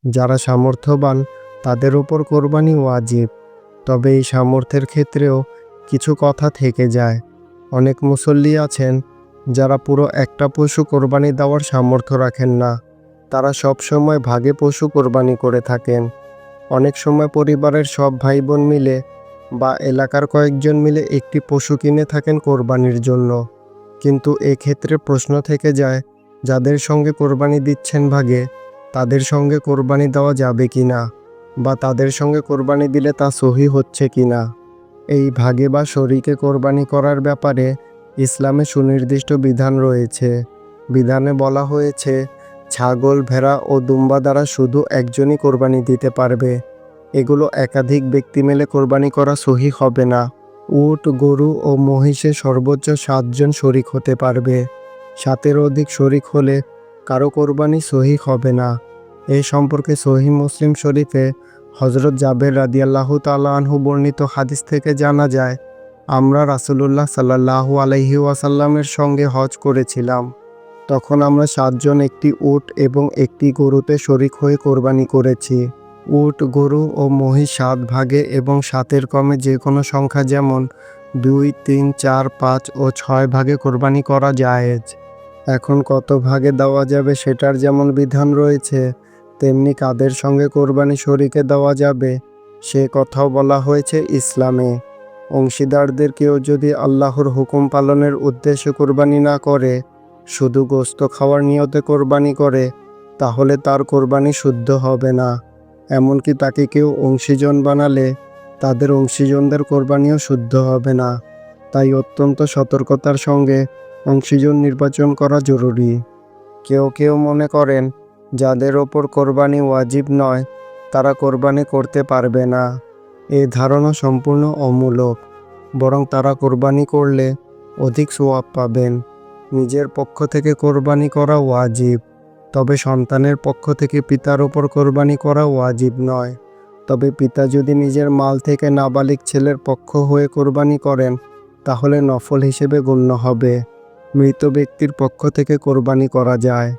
যারা সামর্থ্যবান তাদের ওপর কোরবানি ওয়াজিব। তবে এই সামর্থ্যের ক্ষেত্রেও কিছু কথা থেকে যায়। অনেক মুসল্লি আছেন যারা পুরো একটা পশু কোরবানি দেওয়ার সামর্থ্য রাখেন না। তারা সব সময় ভাগে পশু কোরবানি করে থাকেন। অনেক সময় পরিবারের সব ভাই বোন মিলে বা এলাকার কয়েকজন মিলে একটি পশু কিনে থাকেন কোরবানির জন্য। কিন্তু এক্ষেত্রে প্রশ্ন থেকে যায়, যাদের সঙ্গে কোরবানি দিচ্ছেন ভাগে, তাদের সঙ্গে কোরবানি দেওয়া যাবে কিনা, বা তাদের সঙ্গে কোরবানি দিলে তা সহি হচ্ছে কিনা। এই ভাগে বা শরিকে কোরবানি করার ব্যাপারে ইসলামে সুনির্দিষ্ট বিধান রয়েছে। বিধানে বলা হয়েছে, ছাগল, ভেড়া ও দুম্বা দ্বারা শুধু একজনই কোরবানি দিতে পারবে। এগুলো একাধিক ব্যক্তি মিলে কোরবানি করা সহি হবে না। উট, গরু ও মহিষে সর্বোচ্চ 7 জন শরিক হতে পারবে। 7-এর অধিক শরিক হলে কারো কোরবানি সহি হবে না। এ সম্পর্কে সহিহ মুসলিম শরীফে হযরত জাবের রাদিয়াল্লাহু তাআলা আনহু বর্ণিত হাদিস থেকে জানা যায়, আমরা রাসূলুল্লাহ সাল্লাল্লাহু আলাইহি ওয়াসাল্লামের সঙ্গে হজ করেছিলাম। তখন আমরা 7 জন একটি উট এবং একটি গরুতে শরিক হয়ে কোরবানি করেছি। উট, গরু ও মহিষ 7 ভাগে এবং 7-এর কমে যে কোনো সংখ্যা, যেমন 2, 3, 4, 5 ও 6 ভাগে কোরবানি করা জায়েজ। এখন কত ভাগে দেওয়া যাবে সেটার যেমন বিধান রয়েছে, তেমনি কাদের সঙ্গে কোরবানি শরিকে দেওয়া যাবে সে কথাও বলা হয়েছে ইসলামে। অংশীদারদের কেউ যদি আল্লাহর হুকুম পালনের উদ্দেশ্যে কোরবানি না করে, শুধু গোশত খাওয়ার নিয়তে কোরবানি করে, তাহলে তার কোরবানি শুদ্ধ হবে না। এমনকি তাকে কেউ অংশীজন বানালে তাদের অংশীজনদের কোরবানিও শুদ্ধ হবে না। তাই অত্যন্ত সতর্কতার সঙ্গে অংশীজন নির্বাচন করা জরুরি। কেউ কেউ মনে করেন, যাদের ওপর কোরবানি ওয়াজিব নয় তারা কোরবানি করতে পারবে না। এই ধারণা সম্পূর্ণ অমূলক। বরং তারা কোরবানি করলে অধিক সওয়াব পাবেন। নিজের পক্ষ থেকে কোরবানি করা ওয়াজিব, তবে সন্তানের পক্ষ থেকে পিতার ওপর কোরবানি করা ওয়াজিব নয়। তবে পিতা যদি নিজের মাল থেকে নাবালিগ ছেলের পক্ষ হয়ে কোরবানি করেন, তাহলে নফল হিসেবে গণ্য হবে। মৃত ব্যক্তির পক্ষ থেকে কোরবানি করা যায়।